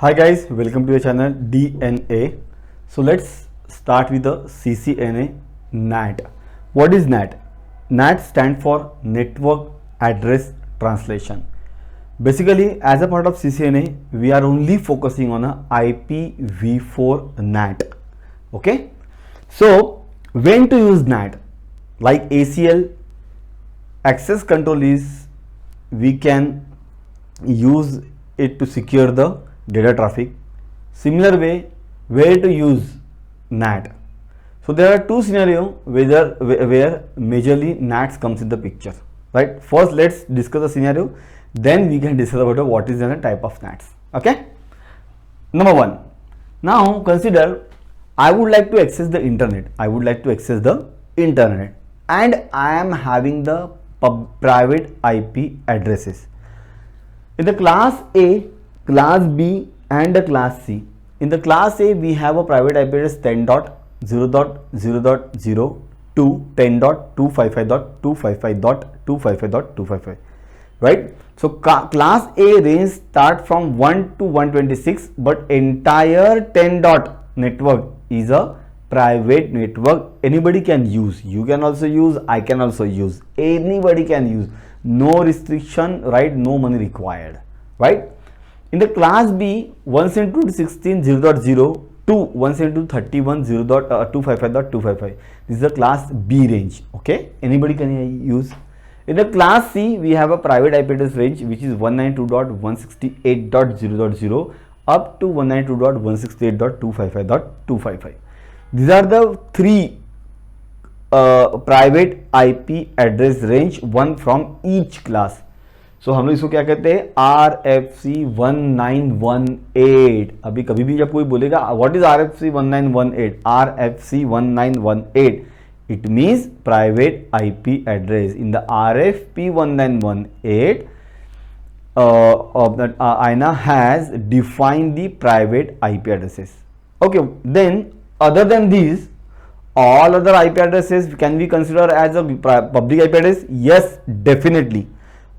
Hi guys, welcome to your channel DNA. So let's start with the CCNA NAT. What is NAT? NAT stands for Network Address Translation. Basically, as a part of CCNA, we are only focusing on a IPv4 NAT. Okay. So when to use NAT? Like ACL, access control is we can use it to secure the data traffic. Similar way, where to use NAT? So there are two scenarios where majorly NATs comes in the picture, right? First, let's discuss the scenario, then we can discuss about what is the type of NATs. Okay. Number one. Now consider I would like to access the internet. And I am having the private IP addresses. In the class A, class B and the class C. In the class A, we have a private IP address 10.0.0.0 to 10.255.255.255.255, right? So class A range start from 1 to 126, but entire 10 dot network is a private network. Anybody can use. You can also use. I can also use. Anybody can use. No restriction, right? No money required, right? In the class B, 172.16.0.0 to 172.31.0.255.255. This is the class B range. Okay, anybody can use. In the class C, we have a private IP address range which is 192.168.0.0 up to 192.168.255.255. These are the three private IP address range, one from each class. So हम लोग इसको क्या कहते हैं, RFC 1918. अभी कभी भी जब कोई बोलेगा what is RFC 1918, RFC 1918, it means private IP address. In the RFP 1918, of that INA has defined the private IP addresses. Okay, then other than these, all other IP addresses can be considered as a public IP address? Yes, definitely.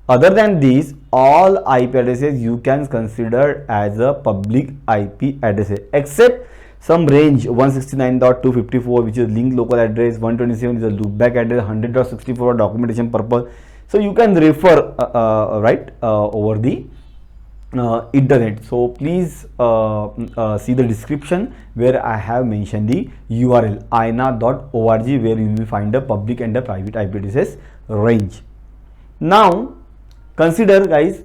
Other than these, all IP addresses you can consider as a public IP addresses, except some range 169.254, which is linked local address, 127 is a loopback address, 100.64 documentation purpose. So you can refer over the internet. So please see the description where I have mentioned the URL ina.org, where you will find the public and the private IP addresses range. Now consider guys,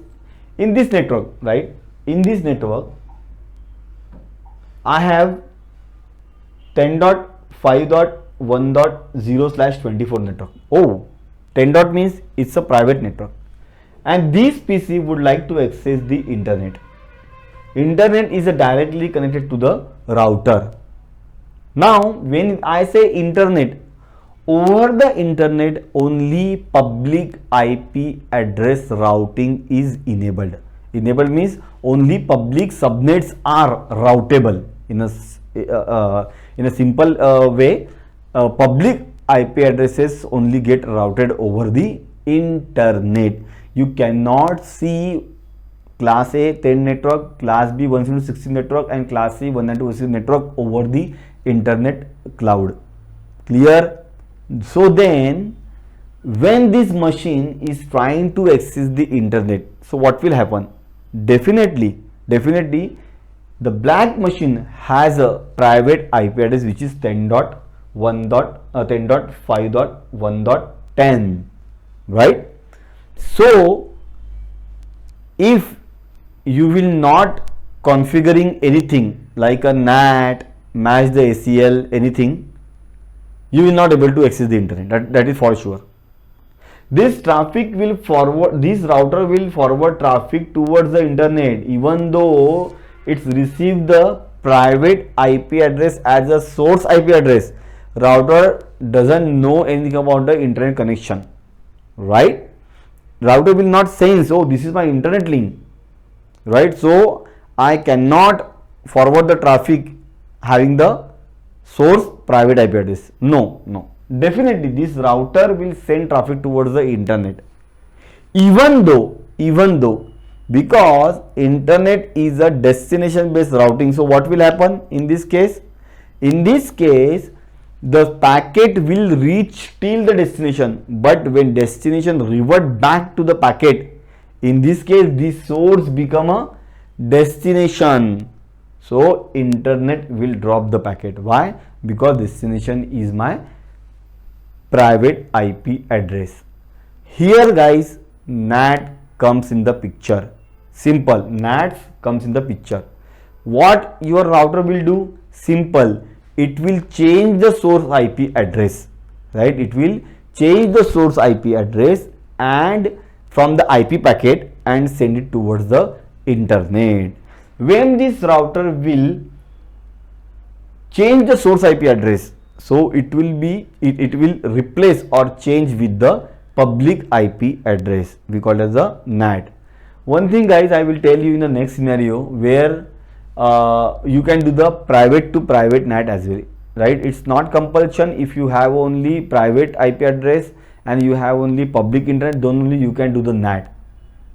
in this network, right? In this network, I have 10.5.1.0/24 network. Oh, 10 dot means it's a private network, and this PC would like to access the internet. Internet is directly connected to the router. Now, when I say internet, over the internet only public IP address routing is enabled. Enabled means only public subnets are routable. In a simple way, public IP addresses only get routed over the internet. You cannot see class A 10 network, class B 116 network and class C 192.168 network over the internet cloud. Clear? So then, when this machine is trying to access the internet, so what will happen? Definitely, the black machine has a private IP address which is 10.1.10.5.1.10, right? So if you will not configuring anything like a NAT, match the ACL, anything, you will not able to access the internet. That is for sure. This traffic will forward, this router will forward traffic towards the internet, even though it's received the private IP address as a source IP address. Router doesn't know anything about the internet connection, right? Router will not sense, oh, this is my internet link, right? So I cannot forward the traffic having the source private IP address. No. Definitely this router will send traffic towards the internet, even though because internet is a destination based routing. So what will happen in this case? In this case, the packet will reach till the destination, but when destination revert back to the packet, in this case the source become a destination. So internet will drop the packet. Why? Because destination is my private IP address. Here guys, NAT comes in the picture. Simple, NAT comes in the picture. What your router will do? Simple, it will change the source IP address, right? It will change the source IP address and from the IP packet and send it towards the internet. When this router will change the source IP address, so it will replace or change with the public IP address. We call it as a NAT. One thing guys, I will tell you in the next scenario where you can do the private to private NAT as well, right? It's not compulsion. If you have only private IP address and you have only public internet, then only you can do the NAT.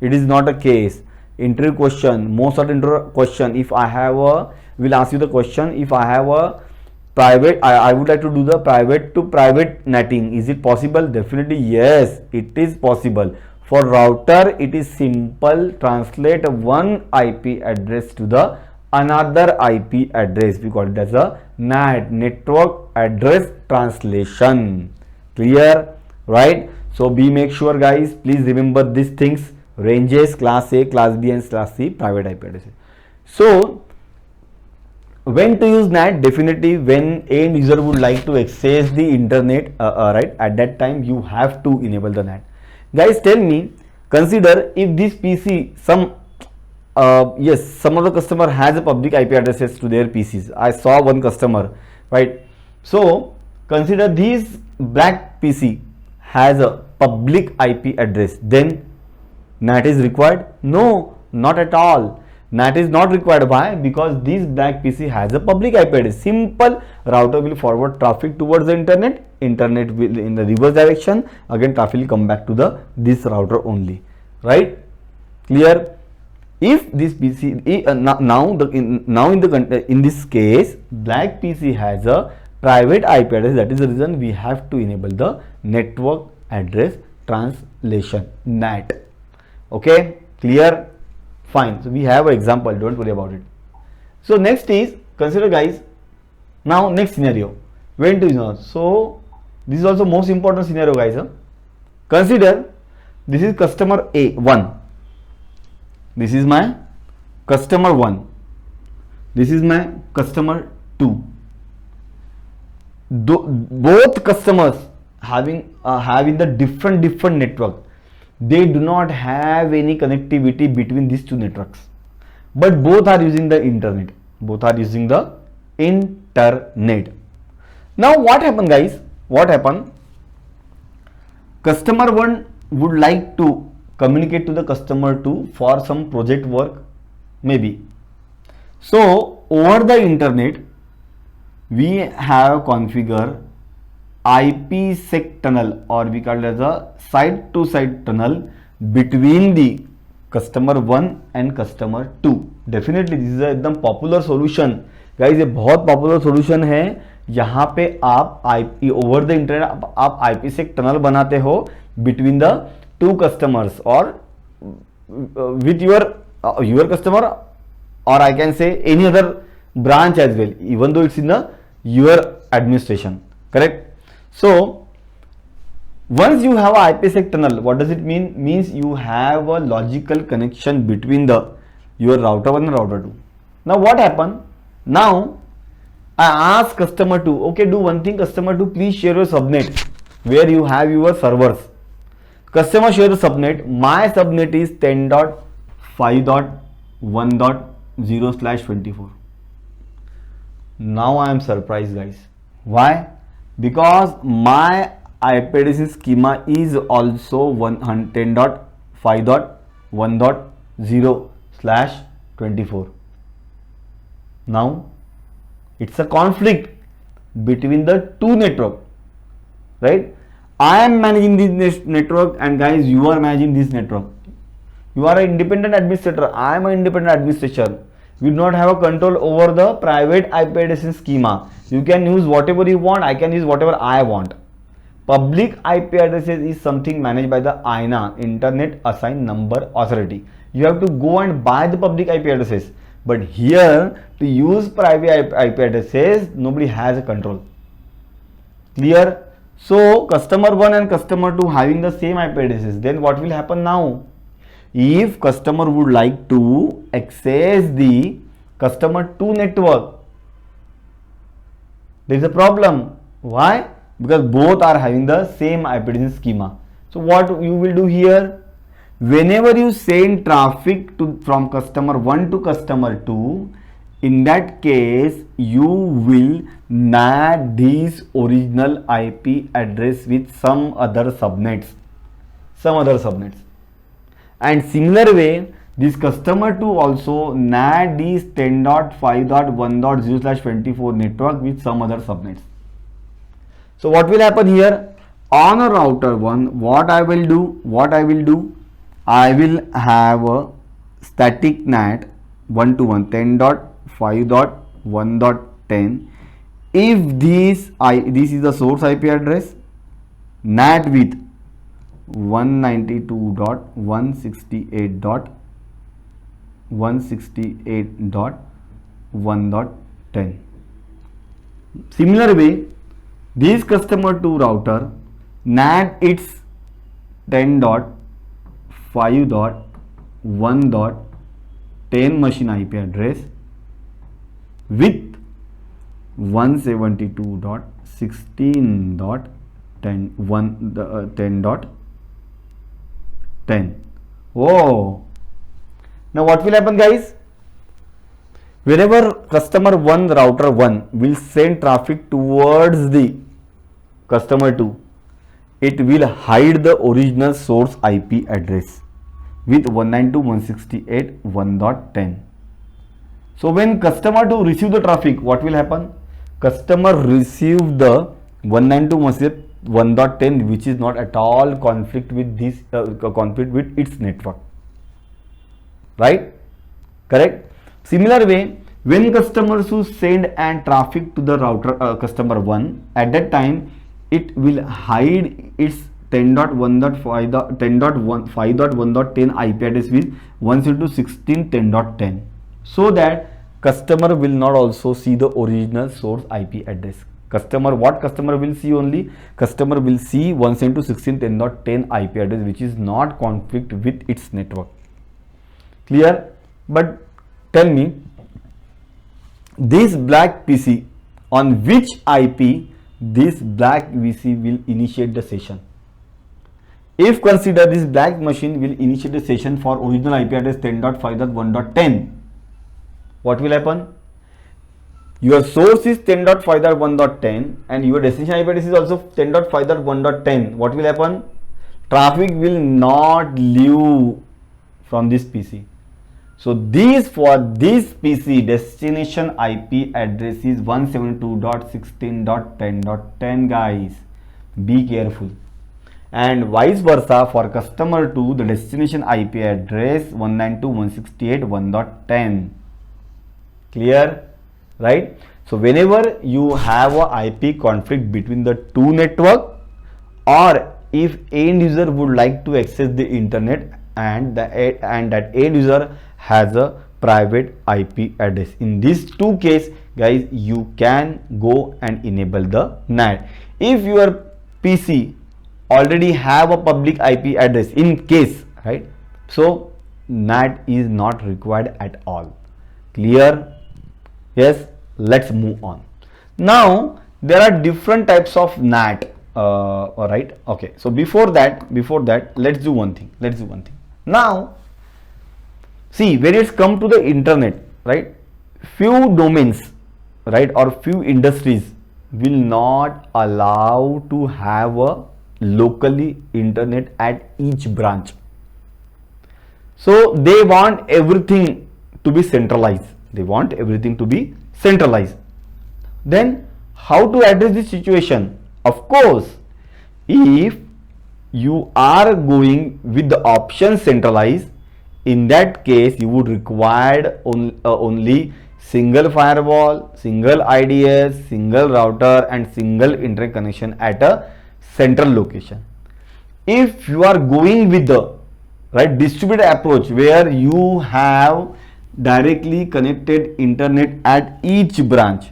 It is not a case. Interview question, most of the interview question, if I have a, will ask you the question, if I have a private, I would like to do the private to private netting, is it possible? Definitely yes, it is possible. For router, it is simple, translate one IP address to the another IP address. We call it as a NAT, network address translation. Clear, right? So be make sure guys, please remember these things. Ranges, class A, class B and class C private IP addresses. So when to use NAT? Definitely when end user would like to access the internet, right? At that time you have to enable the NAT. Guys, tell me, consider if this PC, some of the customer has a public IP addresses to their PCs. I saw one customer, right? So consider this black PC has a public IP address, then NAT is required? No, not at all. NAT is not required. Why? Because this black PC has a public IP address. Simple, router will forward traffic towards the internet. Internet will in the reverse direction. Again, traffic will come back to the this router only. Right? Clear? If this PC in this case, black PC has a private IP address. That is the reason we have to enable the network address translation, NAT. Okay, clear, fine. So we have an example, don't worry about it. So next is, consider guys, now next scenario, when to use. So this is also most important scenario guys. Consider this is customer A1, this is my customer 1, this is my customer 2. Both customers having the different network. They do not have any connectivity between these two networks, but both are using the internet. Both are using the internet. Now what happened guys? What happened? Customer 1 would like to communicate to the customer 2 for some project work, maybe. So over the internet, we have configured IPsec tunnel, or we call it as a side to side tunnel between the customer 1 and customer 2. Definitely this is a एकदम popular solution guys, ये बहुत popular solution है. यहाँ पे आप over the internet आप IPsec tunnel बनाते हो बिटवीन द टू कस्टमर्स और with your customer, or I can say any other branch as well, even though it's in the your administration, correct? So once you have a IPsec tunnel, what does it mean? Means you have a logical connection between the your router 1 and router 2. Now what happened? Now I ask customer 2, okay, do one thing, customer 2, please share your subnet where you have your servers. Customer share the subnet. My subnet is 10.5.1.0/24. Now I am surprised guys. Why? Because my IP address schema is also 10.5.1.0/24. Now it's a conflict between the two network, right? I am managing this network and guys, you are managing this network. You are an independent administrator. I am an independent administrator. We do not have a control over the private IP addressing schema. You can use whatever you want. I can use whatever I want. Public IP addresses is something managed by the INA, Internet Assigned Number Authority. You have to go and buy the public IP addresses. But here, to use private IP addresses, nobody has a control. Clear? So, customer 1 and customer 2 having the same IP addresses. Then what will happen now? If customer would like to access the customer 2 network, there is a problem. Why? Because both are having the same IP address schema. So what you will do here? Whenever you send traffic from customer 1 to customer 2, in that case you will NAT this original IP address with some other subnets. And similar way, this customer 2 also NAT this 10.5.1.0/24 network with some other subnets. So what will happen here? On a router 1, what I will do? I will have a static NAT 1-to-1 10.5.1.10. If this is the source IP address, NAT with 192.168.1.10. Similar way, this customer 2 router NAT its 10.5.1.10 machine IP address with 172.16.10.10. Oh, now what will happen, guys? Whenever customer 1 router 1 will send traffic towards the customer 2, it will hide the original source IP address with 192.168.1.10. So when customer 2 receive the traffic, what will happen? Customer receive the 192.168.1.10, which is not at all conflict with this conflict with its network, right? Correct. Similar way, when customers who send and traffic to the router customer 1, at that time it will hide its 10.1.5.10 IP address with 192.16.10.10, so that customer will not also see the original source IP address. What customer will see only? Customer will see 172.16.10.10 IP address, which is not conflict with its network. Clear? But tell me, this black PC, on which IP this black VC will initiate the session? If consider this black machine will initiate the session for original IP address 10.5.1.10, what will happen? Your source is 10.5.1.10 and your destination IP address is also 10.5.1.10. What will happen? Traffic will not leave from this PC. So for this PC, destination IP address is 172.16.10.10, guys. Be careful. And vice versa, for customer 2, the destination IP address 192.168.1.10. Clear? Right? So whenever you have a IP conflict between the two network, or if end user would like to access the internet and that end user has a private IP address, in these two cases, guys, you can go and enable the NAT. If your PC already have a public IP address in case, right, so NAT is not required at all. Clear? Yes, let's move on. Now there are different types of NAT. Alright, okay, so before that let's do one thing. Now see, when it's come to the internet, right, few domains, right, or few industries will not allow to have a locally internet at each branch. So they want everything to be centralized. Then how to address this situation? Of course, if you are going with the option centralized, in that case you would require only single firewall, single IDS, single router and single internet connection at a central location. If you are going with the right distributed approach where you have directly connected internet at each branch,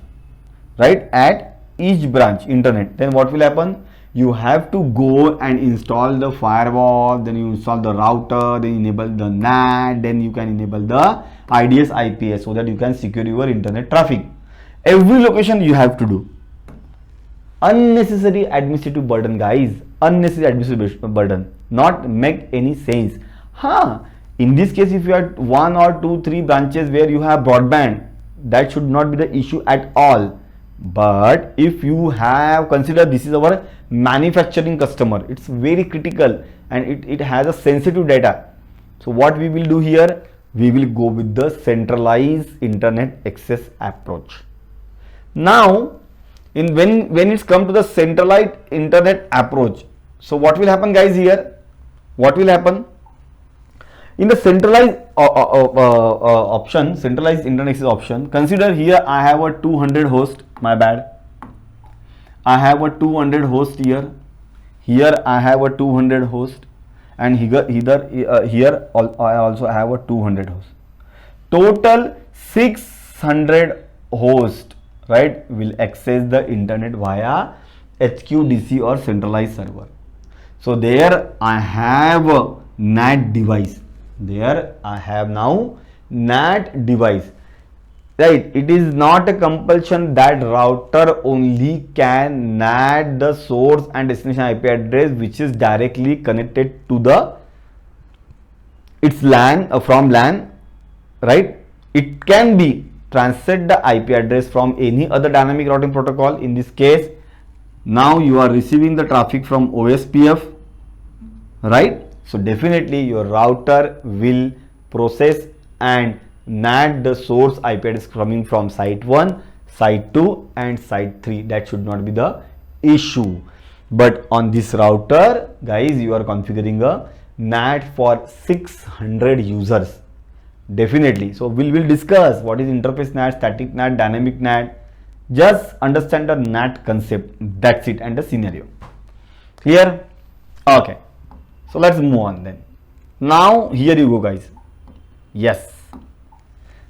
right, at each branch internet, then what will happen? You have to go and install the firewall, then you install the router, then enable the NAT, then you can enable the IDS IPS so that you can secure your internet traffic. Every location you have to do. Unnecessary administrative burden, guys. Unnecessary administrative burden. Not make any sense. In this case, if you have 1 or 2, 3 branches where you have broadband, that should not be the issue at all. But if you have considered this is our manufacturing customer, it's very critical and it has a sensitive data. So what we will do here, we will go with the centralized internet access approach. Now when it's come to the centralized internet approach, so what will happen, guys? Here what will happen in the centralized option, centralized internet access option? Consider here I have a 200 host, my bad, I have a 200 host here I have a 200 host, and here I also have a 200 host. Total 600 host, right, will access the internet via HQDC or centralized server. So there I have a NAT device. There I have now NAT device, right? It is not a compulsion that router only can NAT the source and destination IP address which is directly connected to the its LAN from LAN, right? It can be transit the IP address from any other dynamic routing protocol. In this case, now you are receiving the traffic from OSPF, right? So definitely your router will process and NAT the source IP address coming from site 1, site 2 and site 3. That should not be the issue. But on this router, guys, you are configuring a NAT for 600 users. Definitely. So we will discuss what is interface NAT, static NAT, dynamic NAT. Just understand the NAT concept. That's it, and the scenario. Clear? Okay. So let's move on then. Now here you go, guys. Yes.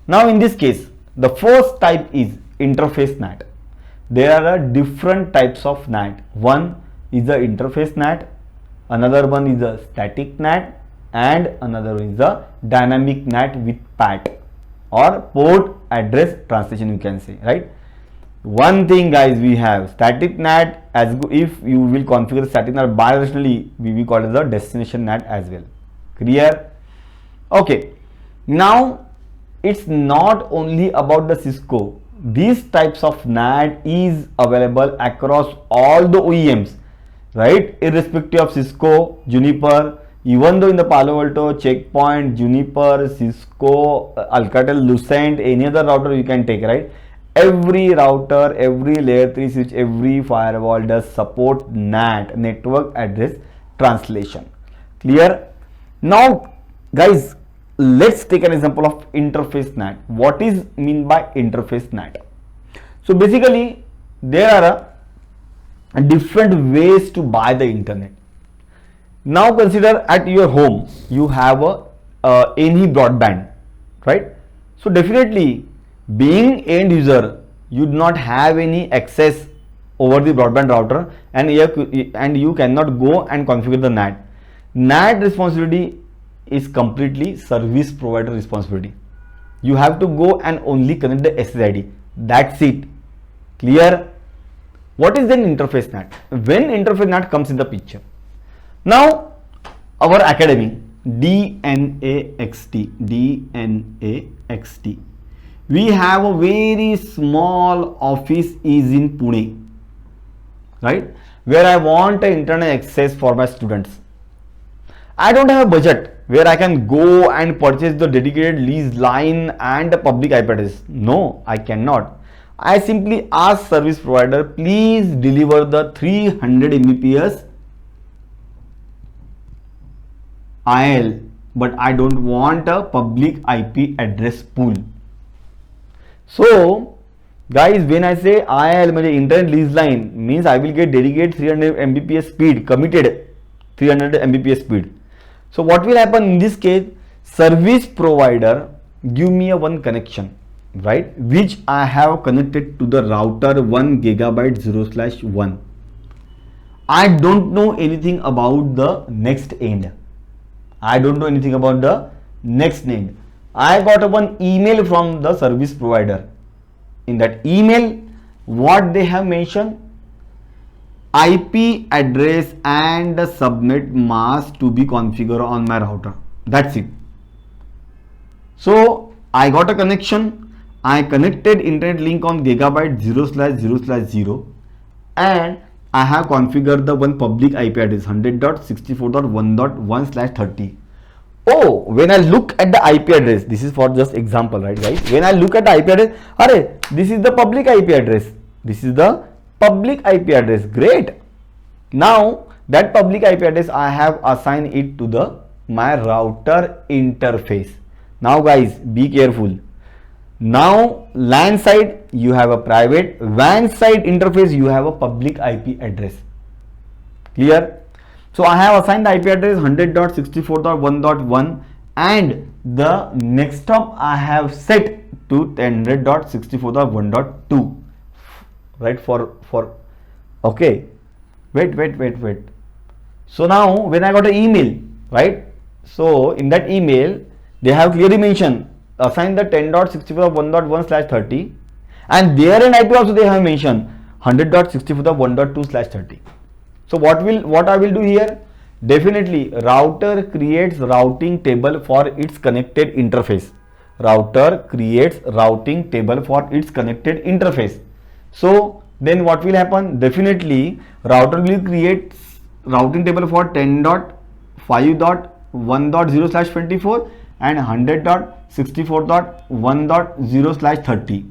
Now in this case, the first type is interface NAT. There are different types of NAT. One is the interface NAT, another one is the static NAT, and another one is the dynamic NAT with PAT or port address translation, you can say, right? One thing, guys, we have static NAT. As if you will configure static NAT bidirectionally, we will call it the destination NAT as well. Clear? Okay. Now it's not only about the Cisco. These types of NAT is available across all the OEMs, right? Irrespective of Cisco, Juniper, even though in the Palo Alto, Checkpoint, Juniper, Cisco, Alcatel, Lucent, any other router you can take, right? Every router, every layer 3 switch, every firewall does support NAT, network address translation. Clear? Now, guys, let's take an example of interface NAT. What is mean by interface NAT? So basically, there are different ways to buy the internet. Now consider at your home you have any broadband, right? So definitely, being end user, you do not have any access over the broadband router, and you cannot go and configure the NAT. NAT responsibility is completely service provider responsibility. You have to go and only connect the SSID. That's it. Clear? What is then interface NAT? When interface NAT comes in the picture, now our academy DNAXT, we have a very small office is in Pune, right, where I want an internet access for my students. I don't have a budget where I can go and purchase the dedicated lease line and the public IP address. No, I cannot. I simply ask service provider, please deliver the 300 Mbps IL but I don't want a public IP address pool. So guys, when I say IL means internet lease line, means I will get dedicated 300 Mbps speed, committed 300 Mbps speed. So what will happen in this case? Service provider give me a one connection, right, which I have connected to the router 1 gigabyte 0/1. I don't know anything about the next end. I don't know anything about the next end. I got one email from the service provider. In that email, what they have mentioned? IP address and the subnet mask to be configured on my router. That's it. So I got a connection. I connected internet link on gigabyte 0/0/0 and I have configured the one public IP address 100.64.1.1/30. Oh, when I look at the IP address, this is for just example, right guys? When I look at the IP address, this is the public IP address. This is the public IP address. Great. Now that public IP address I have assigned it to the my router interface. Now guys, be careful. Now LAN side you have a private, WAN side interface you have a public IP address. Clear? So I have assigned the IP address 100.64.1.1 and the next hop I have set to 100.64.1.2, right? For okay, wait. So now when I got an email, right? So in that email they have clearly mentioned assign the 10.64.1.1/30 and there in IP also they have mentioned 100.64.1.2/30. So what I will do here? Definitely router creates routing table for its connected interface. Router creates routing table for its connected interface. So then what will happen? Definitely router will create routing table for 10.5.1.0/24 and 100.64.1.0/30.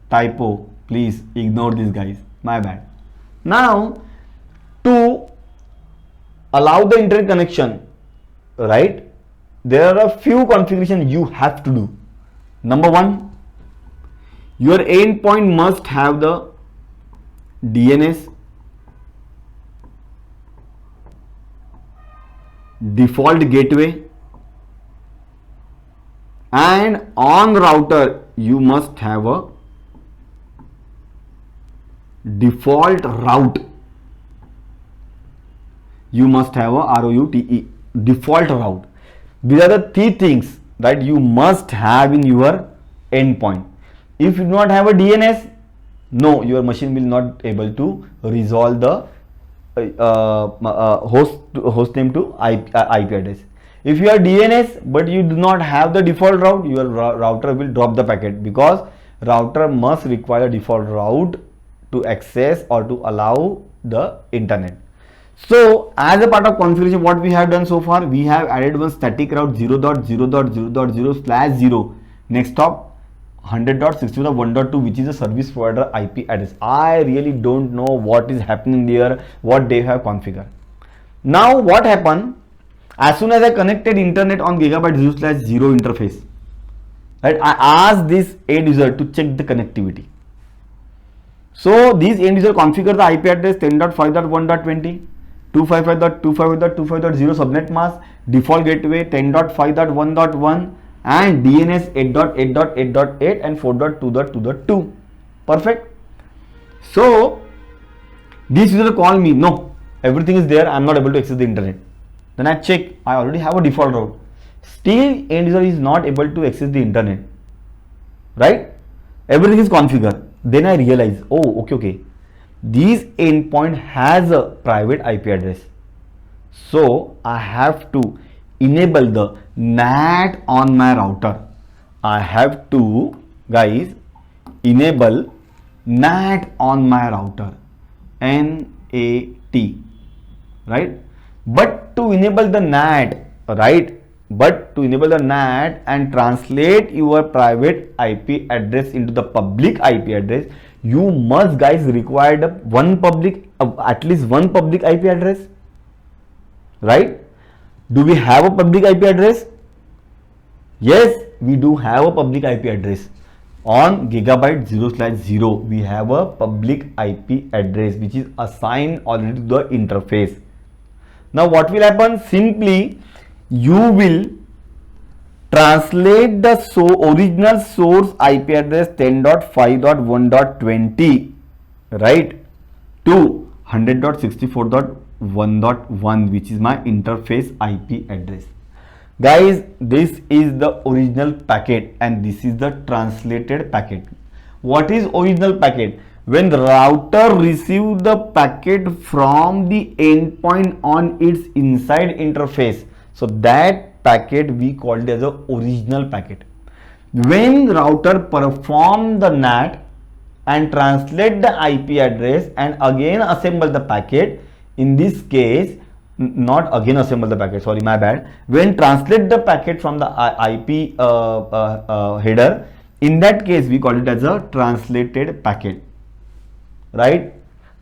Typo, please ignore this guys, my bad. Now to allow the internet connection, right, there are a few configurations you have to do. Number one, your endpoint must have the DNS, default gateway, and on router you must have a default route. You must have a ROUTE, default route. These are the three things that you must have in your endpoint. If you do not have a DNS, no, your machine will not able to resolve the host name to IP address. If you have DNS but you do not have the default route, your router will drop the packet, because router must require a default route to access or to allow the internet. So as a part of configuration, what we have done so far, we have added one static route 0.0.0.0/0 next hop 100.64.1.2, which is a service provider IP address. I really don't know what is happening there, what they have configured. Now what happened? As soon as I connected internet on gigabyte 0/0 interface, right, I asked this end user to check the connectivity. So this end user configured the IP address 10.5.1.20, 255.255.255.0 subnet mask, default gateway 10.5.1.1 and DNS 8.8.8.8 and 4.2.2.2. Perfect. So this user call me, no, everything is there, I am not able to access the internet. Then I check, I already have a default route. Still end user is not able to access the internet, right? Everything is configured. Then I realize, oh, okay, this endpoint has a private IP address. So I have to enable the NAT on my router. I have to, guys, enable NAT on my router, NAT, right? But to enable the NAT, right? But to enable the NAT and translate your private IP address into the public IP address, you must, guys, require one public, at least one public IP address, right? Do we have a public IP address? Yes, we do have a public IP address. On gigabyte 0/0, we have a public IP address which is assigned already to the interface. Now what will happen? Simply you will translate the original source IP address 10.5.1.20, right, to 100.64.1.1, which is my interface IP address. Guys, this is the original packet and this is the translated packet. What is original packet? When the router receives the packet from the endpoint on its inside interface, so that packet we called as a original packet. When router perform the NAT and translate the IP address and again assemble the packet, in this case, not again assemble the packet, sorry, my bad. When translate the packet from the IP header, in that case we call it as a translated packet, right?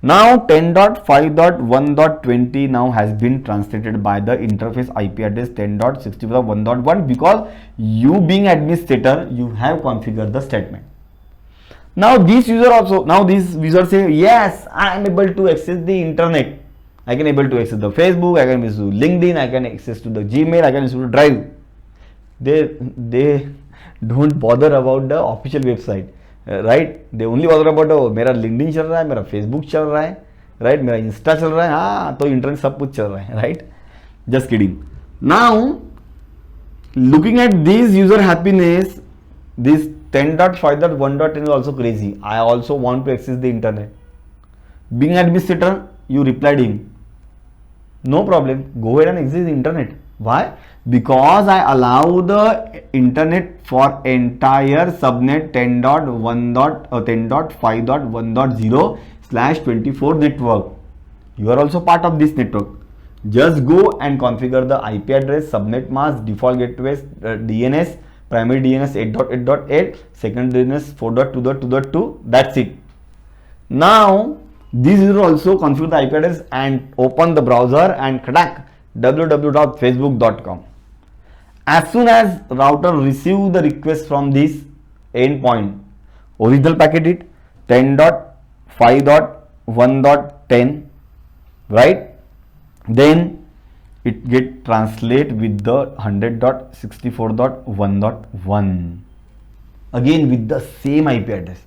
Now 10.5.1.20 now has been translated by the interface IP address 10.64.1.1, because you being administrator, you have configured the statement. Now this user also, now this user say, yes, I am able to access the internet. I can able to access the Facebook, I can access to LinkedIn, I can access to the Gmail, I can access to Drive. They don't bother about the official website, right? They only bother about मेरा LinkedIn चल रहा है, मेरा Facebook चल रहा है, right? मेरा Insta चल रहा है, हाँ तो इंटरनेट सब कुछ चल रहा है, right? Just kidding. Now looking at this user happiness, this 10.5.1.10 is also crazy. I also want to access the internet. Being administrator, you replied him, no problem, go ahead and access the internet. Why? Because I allow the internet for entire subnet 10.5.1.0/24 network. You are also part of this network. Just go and configure the IP address, subnet mask, default gateways, DNS, primary DNS 8.8.8, secondary DNS 4.2.2.2. That's it. Now this is also configure the IP address and open the browser and crack www.facebook.com. As soon as router receive the request from this endpoint, original packet it 10.5.1.10, right? Then it get translate with the 100.64.1.1, again with the same IP address.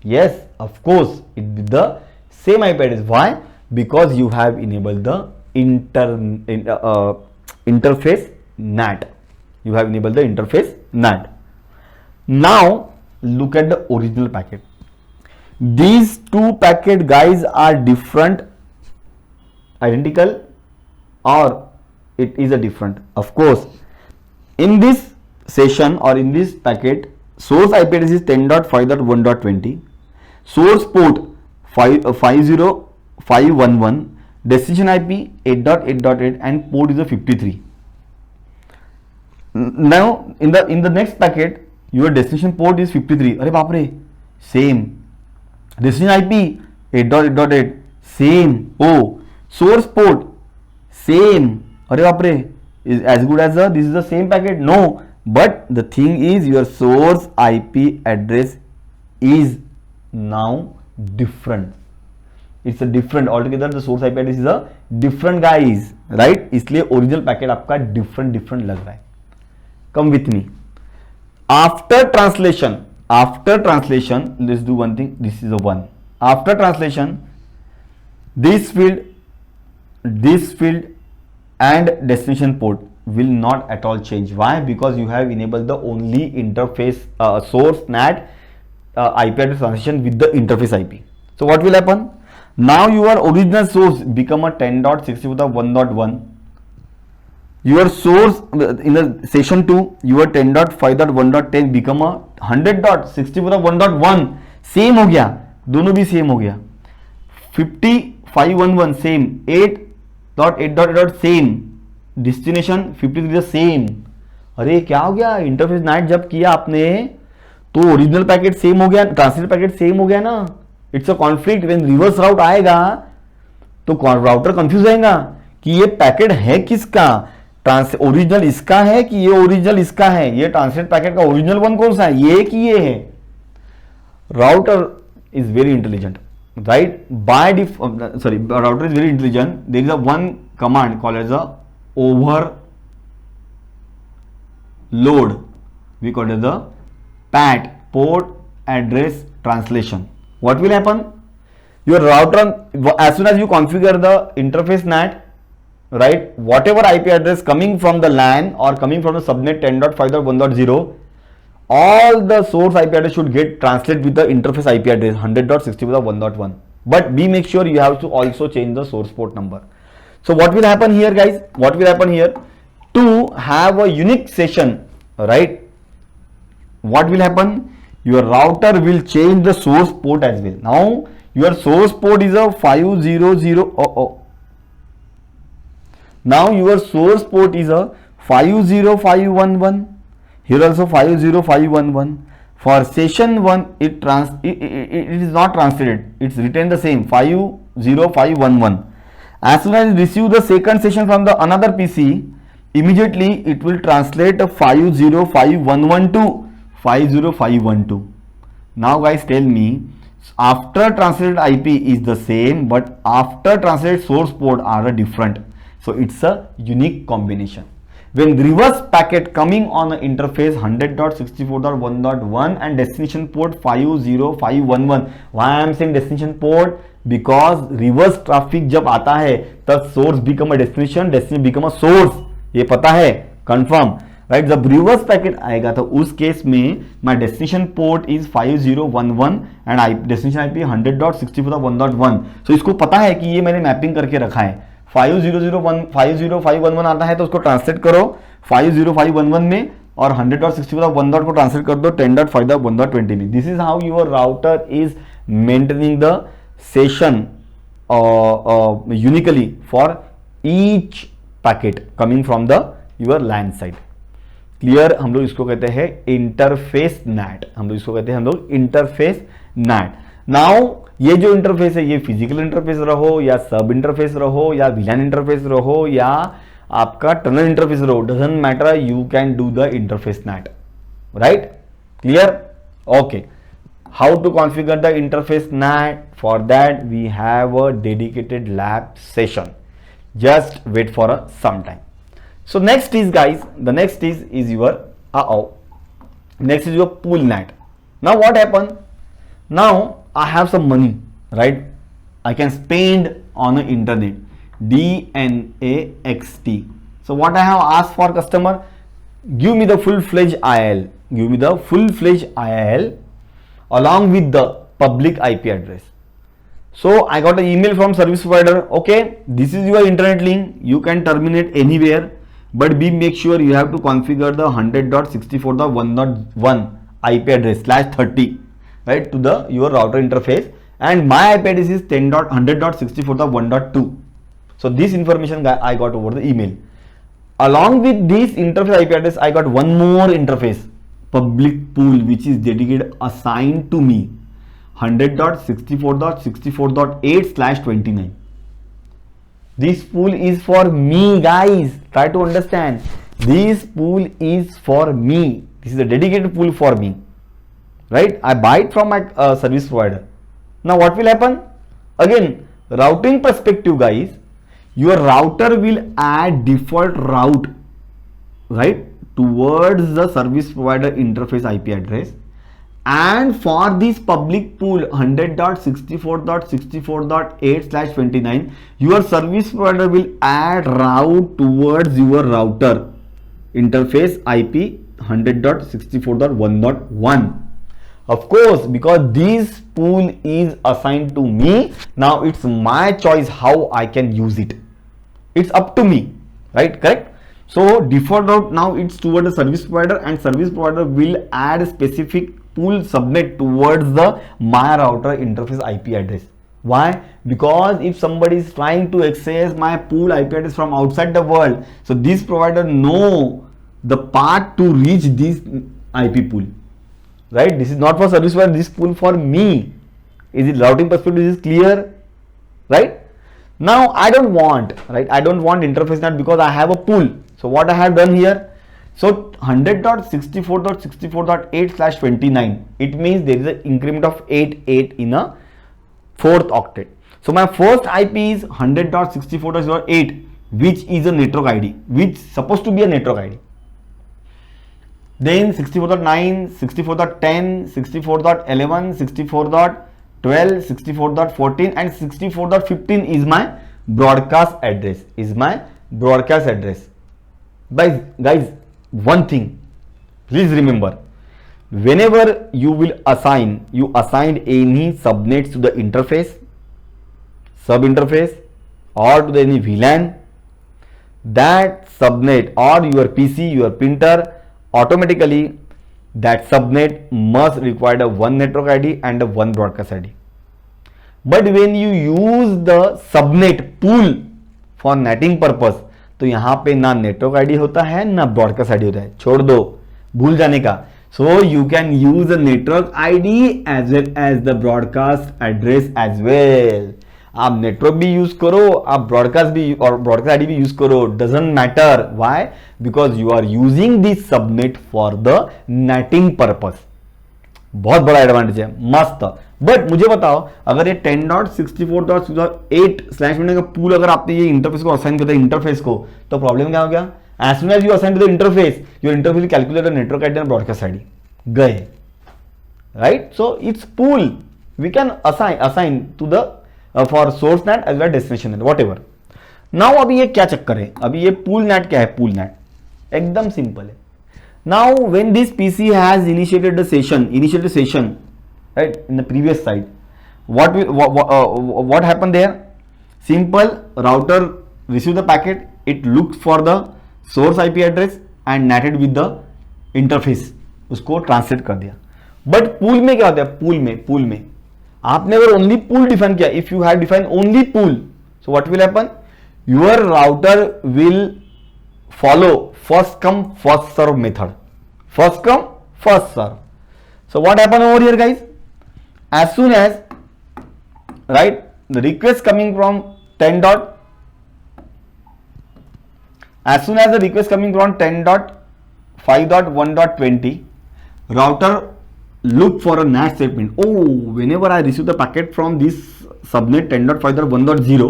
Yes, of course, it with the same IP address. Why? Because you have enabled the interface NAT. You have enabled the interface NAT. Now look at the original packet. These two packet, guys, are different, identical, or it is a different? Of course, in this session or in this packet, source IP address is 10.5.1.20, source port 50511, destination IP 8.8.8, and port is a 53. Now in the next packet, your destination port is 53. Arey baap re, same. Destination IP 8.8.8, same. Oh, source port same. Arey baap re, is as good as this is the same packet? No, but the thing is your source IP address is now different. It's a different altogether. The source IP address is a different, guys, right? इसलिए original packet आपका different लग रहा है. Come with me. After translation, let's do one thing. This is a 1. After translation, this field and destination port will not at all change. Why? Because you have enabled the only interface source NAT IP address translation with the interface IP. So what will happen? Now your original source become a 10.64.1.1. Your source in the session 2, your 10.5.1.10 become a 100.64.1.1. Same हो गया, दोनों भी same हो गया. 5511 same, 8.8.8 same, destination 53 same. अरे क्या हो गया, इंटरफेस नाइट जब किया आपने तो ओरिजिनल पैकेट सेम हो गया, ट्रांसलेट पैकेट सेम हो गया ना. It's a conflict. When reverse route आएगा तो राउटर कंफ्यूज रहेगा कि ये पैकेट है किसका, ओरिजिनल इसका है कि ये ओरिजिनल इसका है, ये ट्रांसलेट पैकेट का ओरिजिनल वन कौन सा है, ये कि ये है. Router is very intelligent, right? By router is very intelligent. There is a one command called as a overload. We call it as the PAT, port address translation. What will happen? Your router, as soon as you configure the interface NAT, right, whatever IP address coming from the LAN or coming from the subnet 10.5.1.0, all the source IP address should get translated with the interface IP address 100.64.1.1. But be make sure you have to also change the source port number. So what will happen here, guys? What will happen here? To have a unique session, right? What will happen? Your router will change the source port as well. Now your source port is a 500. Now your source port is a 50511. Here also 50511. For session 1 it is not translated, it's written the same 50511. As soon as you receive the second session from the another PC, immediately it will translate 50512. Now guys, tell me, after translated IP is the same, but after translated source port are different. So it's a unique combination. When reverse packet coming on the interface 100.64.1.1 and destination port 50511. Why I am saying destination port? Because reverse traffic जब आता है तब source become a destination, destination become a source. ये पता है, confirm, right? जब reverse packet आएगा तो उस केस में my destination port is 5011 and destination IP 100.64.1.1. So इसको पता है कि ये मैंने मैपिंग करके रखा है. 50511 आता है तो उसको ट्रांसलेट करो 50511 में और 100.64.1. को ट्रांसलेट कर दो 10.5.1.20 में. This is how your router is maintaining the session uniquely for each packet coming from the your LAN side. Clear? हम लोग इसको कहते हैं interface NAT. Interface NAT. Now ये जो इंटरफेस है ये फिजिकल इंटरफेस रहो या सब इंटरफेस रहो या विलान इंटरफेस रहो या आपका टनल इंटरफेस रहो, doesn't matter, you can do the interface NAT, right? Clear? Okay. How to configure the interface NAT? For that we have a dedicated lab session. Just wait for some time. So next is, guys, the next is your next is your pool NAT. Now what happened? Now I have some money, right? I can spend on the internet, DNAXT. So what I have asked for customer, give me the full-fledged IIL, along with the public IP address. So I got an email from service provider. Okay, this is your internet link, you can terminate anywhere, but make sure you have to configure the 100.64.1.1 IP address /30. Right, to the your router interface, and my IP address is 100.64.1.2. So this information I got over the email. Along with this interface IP address, I got one more interface, public pool, which is dedicated, assigned to me, 100.64.64.8/29. This pool is for me, guys. Try to understand. This pool is for me. This is a dedicated pool for me. Right, I buy it from my service provider. Now what will happen? Again, routing perspective, guys, your router will add default route, right, towards the service provider interface IP address, and for this public pool 100.64.64.8/29, your service provider will add route towards your router interface IP 100.64.1.1. Of course, because this pool is assigned to me, now it's my choice how I can use it. It's up to me, right? Correct? So default route now it's toward the service provider, and service provider will add specific pool subnet towards the my router interface IP address. Why? Because if somebody is trying to access my pool IP address from outside the world, so this provider know the path to reach this IP pool. Right, this is not for service provider, this pool for me. Is it routing perspective? Is clear? Right? Now I don't want, right? I don't want interface NAT because I have a pool. So what I have done here, so 100.64.64.8/29, it means there is an increment of 8 in a fourth octet. So my first IP is 100.64.8, which is a network ID, which is supposed to be a network ID. Then 64.9, 64.10, 64.11, 64.12, 64.14 and 64.15 is my broadcast address. Guys, one thing, please remember, whenever you assign any subnets to the interface, sub-interface or to any VLAN, that subnet or your PC, your printer, automatically that subnet must require one network ID and one broadcast ID. But when you use the subnet pool for netting purpose, तो यहाँ पे ना network ID होता है ना broadcast ID होता है, छोड़ दो, भूल जाने का. So you can use the network ID as well as the broadcast address as well. आप नेटवर्क भी यूज करो, आप ब्रॉडकास्ट भी और ब्रॉडकास्ट आईडी भी यूज करो, doesn't matter. Why? Because you are using this subnet for the NATing purpose. बहुत बड़ा एडवांटेज है, मस्त. बट मुझे बताओ, अगर ये 10.64.8/1 का पूल अगर आपने ये इंटरफेस को असाइन करता है इंटरफेस को, तो प्रॉब्लम क्या हो गया? As soon as you assign to the interface, your interface will calculate the network ID and broadcast ID, गए, right? So it's pool, we can assign to the for source net as well destination net, whatever. Now अभी ये क्या चक्कर है? अभी ये pool net क्या है? पूल नेट एकदम सिंपल है. Now when this PC has initiated the session, right, in the previous side, what happened there? Simple, router received the packet, it looked for the source IP address and netted with the interface, उसको translate कर दिया. But pool में क्या होता है? Pool में आपने अगर ओनली पूल डिफाइन किया, if you have define only pool, so what will happen? Your router will follow first come first serve method. First come first serve. So what happened over here, guys? As soon as, right, the request coming from 10.5.1.20, router look for a NAT statement. Oh, whenever I receive the packet from this subnet 10.5.1.0,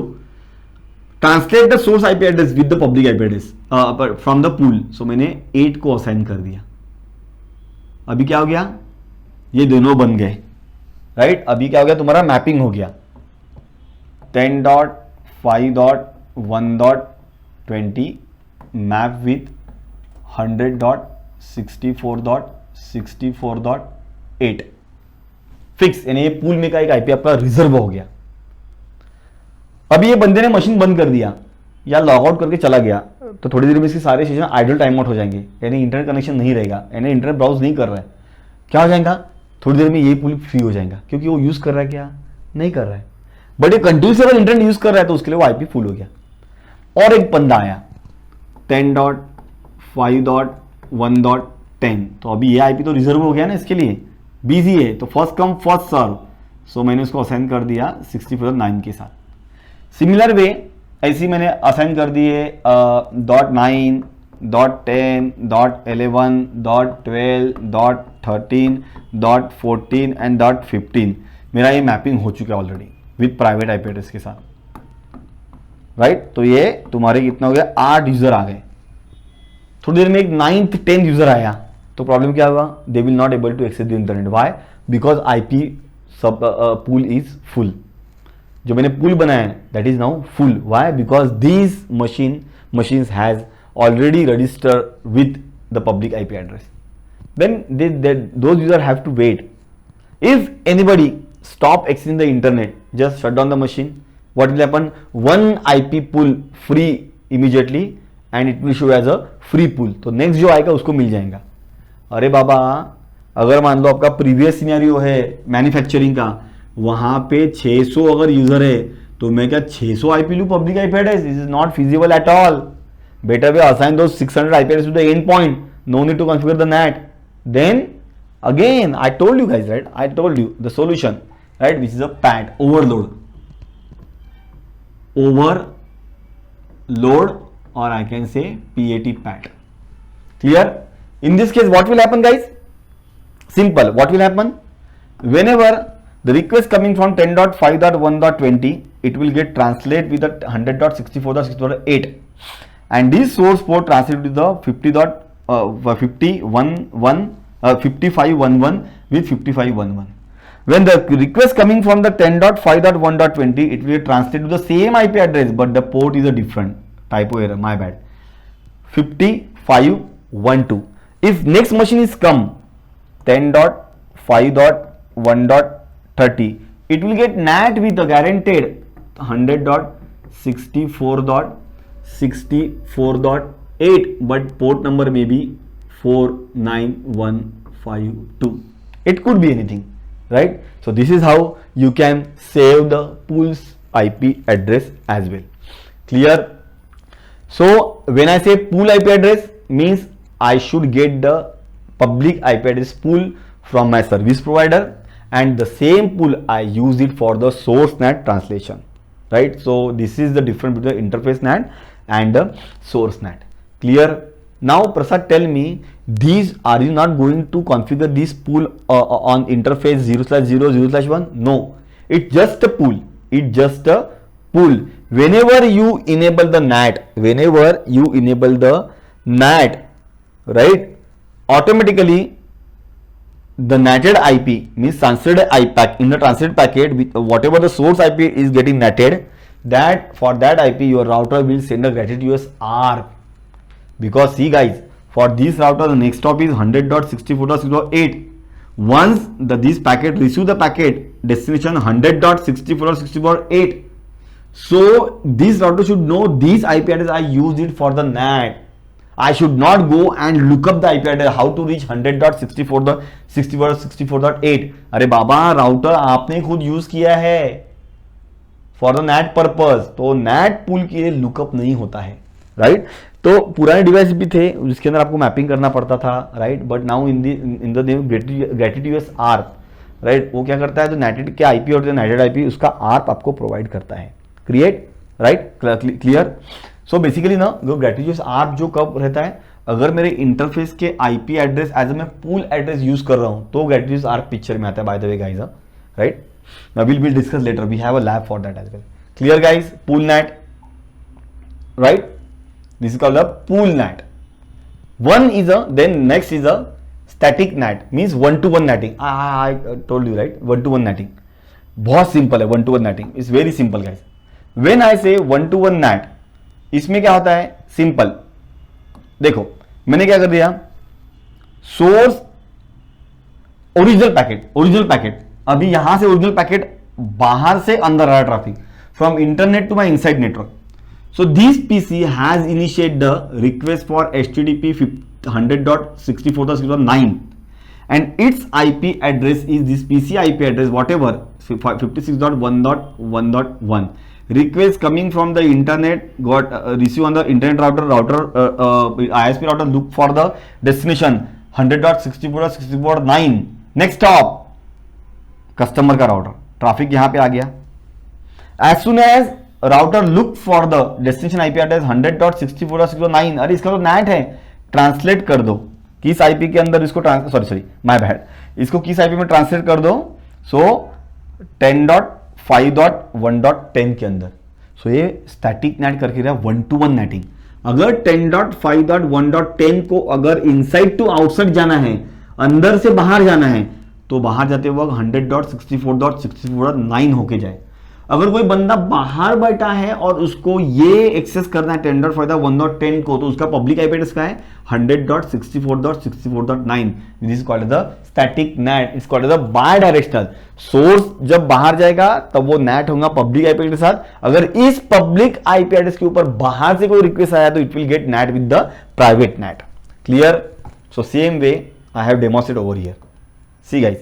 translate the source IP address with the public IP address from the pool. So मैंने 8 को assign कर दिया. अभी क्या हो गया? ये दोनों बन गए, राइट? अभी क्या हो गया? तुम्हारा मैपिंग हो गया. 10.5.1.20 मैप विथ 100.64.64.8 फिक्स, यानी ये पूल में का एक आईपी आपका रिजर्व हो गया. अभी ये बंदे ने मशीन बंद कर दिया या लॉग आउट करके चला गया, तो थोड़ी देर में इसके सारे सेशन आइडल टाइम आउट हो जाएंगे, यानी इंटरनेट कनेक्शन नहीं रहेगा, यानी इंटरनेट ब्राउज नहीं कर रहा है. क्या हो जाएगा? थोड़ी देर में ये पूल फ्री हो जाएगा, क्योंकि वो यूज कर रहा है, क्या नहीं कर रहा है. बट ये कंटिन्यूस अगर इंटरनेट यूज कर रहा है तो उसके लिए वो आईपी फुल हो गया. और एक बंदा आया 10.5.1.10, तो अभी ये आईपी तो रिजर्व हो गया ना, इसके लिए बिजी है, तो फर्स्ट कम फर्स्ट सर्व. सो मैंने उसको असाइन कर दिया 64.9 के साथ. सिमिलर वे ऐसी मैंने असाइन कर दिए .9, .10, .11, .12, .13, .14 एंड .15. मेरा ये मैपिंग हो चुका है already with private IP address के साथ, राइट? तो ये तुम्हारे कितना हो गया? 8 यूजर आ गए. थोड़ी देर में एक 9th 10th यूजर आया, तो प्रॉब्लम क्या हुआ? They will not able to access the internet. Why? Because IP sub pool is full. जो मैंने पूल बनाया है that is now full. Why? Because these machines has already registered with the public IP address. Then those users have to wait. If anybody stop accessing the internet, just shut down the machine. What will happen? One IP pool free immediately and it will show as a free pool. तो next जो आएगा उसको मिल जाएगा. अरे बाबा, अगर मान लो आपका previous scenario है मैन्युफैक्चरिंग का, वहां पे 600 अगर यूजर है, तो मैं क्या 600 आईपी लू public IP address? This is not feasible at all. Better way assign दो 600 IP address to the end point. No need to configure the NAT. Then again I told you guys, right? I told you the solution, right, which is a PAT overload. overload, or I can say pat. Clear? In this case, what will happen, guys? Simple. What will happen? Whenever the request coming from 10.5.1.20, it will get translated with the 100.64.6.8, and this source port translated to the 5511 with 5511. When the request coming from the 10.5.1.20, it will translate to the same IP address, but the port is a different. Typo error, my bad. 5512. If next machine is come 10.5.1.30, it will get NAT with the guaranteed 100.64.64.8, but port number may be 49152. It could be anything, right? So this is how you can save the pool's IP address as well. Clear? So when I say pool IP address, means I should get the public IP address pool from my service provider, and the same pool I use it for the source NAT translation, right? So this is the difference between the interface NAT and the source NAT. Clear? Now Prasad, tell me, these are you not going to configure this pool on interface 0/0/0/1? No, it's just a pool. It's just a pool. Whenever you enable the NAT, right, automatically the NATed IP means translated IPAC. In the translated packet, with whatever the source IP is getting NATed, that for that IP your router will send a gratuitous ARP. Because see guys, for this router the next stop is 100.64.6.8. Once this packet receive the packet destination 100.64.6.8, so this router should know this IP address I used it for the NAT. I should not go and look up the IP address how to reach 100.64.64.8. अरे बाबा, router आपने खुद use किया है for the NAT purpose, तो NAT pool के लिए lookup नहीं होता है, राइट? तो पुराने डिवाइस भी थे जिसके अंदर आपको मैपिंग करना पड़ता था, right? But now in the name gratuitous ARP, right? वो क्या करता है, जो नेटेड के आईपी और जो नेटेड आईपी उसका आर्प आपको प्रोवाइड करता है, create, right? Clear? So basically ना, जो ग्रेटिट्यूस आर्प जो कब रहता है, अगर मेरे इंटरफेस के आईपी एड्रेस एज मैं पूल एड्रेस यूज कर रहा हूं तो ग्रेटिट्यूस आर्प पिक्चर में आता है, by the way guys, right? Now will discuss later, we have a lab for that as well. Clear guys? Pool NAT, right? This is called a pool NAT. Then next is a static NAT, means one-to-one NATing. I told you, right? One-to-one NATing. बहुत simple है one-to-one NATing. It's very simple, guys. When I say one-to-one NAT, इसमें क्या होता है? Simple. देखो, मैंने क्या कर दिया? Source original packet. अभी यहां से original packet बाहर से अंदर आ रहा traffic, from internet to my inside network. So this PC has initiated the request for HTTP 100.64.9 and its IP address is this PC IP address whatever 56.1.1.1. Request coming from the internet got received on the internet router ISP router look for the destination 100.64.64.9. Next stop customer का router, traffic यहां पे आ गया. As soon as router look for the destination IP address 100.64.6.9, अरे इसका तो NAT है, translate कर दो किस आईपी के अंदर, इसको सॉरी माय बैड, इसको किस आईपी में ट्रांसलेट कर दो, सो 10.5.1.10 के अंदर. सो ये स्टैटिक NAT करके रहा one-to-one NATing. अगर 10.5.1.10 को अगर इनसाइड टू आउटसाइड जाना है, अंदर से बाहर जाना है, तो बाहर जाते वक्त 100.64.64.9 होके जाए. अगर कोई बंदा बाहर बैठा है और उसको ये एक्सेस करना है 10.5.1.10 को, तो उसका पब्लिक आईपी एड्रेस क्या है? 100.64.64.9. This is called the static NAT. It's called the bidirectional. Source जब बाहर जाएगा तब वो NAT होगा पब्लिक आईपी एड्रेस के साथ. अगर इस पब्लिक आईपी एड्रेस के ऊपर बाहर से कोई रिक्वेस्ट आया तो it will get NAT with the private NAT. Clear? So same way I have demonstrated over here. See guys,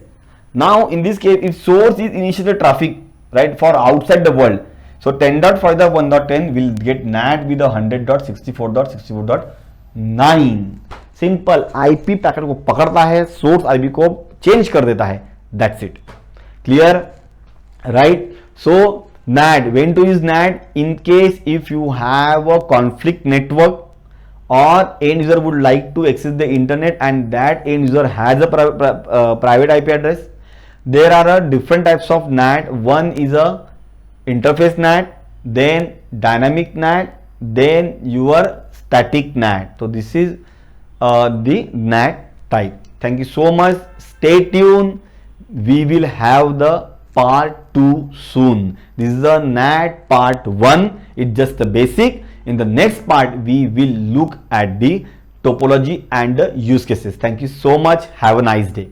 now in this case if source is initiated traffic, right, for outside the world, so 10.5.1.10 will get NAT with the 100.64.64.9. Simple, IP packet को पकड़ता है, source IP को change कर देता है, that's it. Clear? Right? So NAT, when to use NAT? In case if you have a conflict network or end user would like to access the internet and that end user has a private IP address. There are different types of NAT. One is a interface NAT, then dynamic NAT, then your static NAT. So this is the NAT type. Thank you so much. Stay tuned. We will have the part 2 soon. This is the NAT part 1. It's just the basic. In the next part, we will look at the topology and the use cases. Thank you so much. Have a nice day.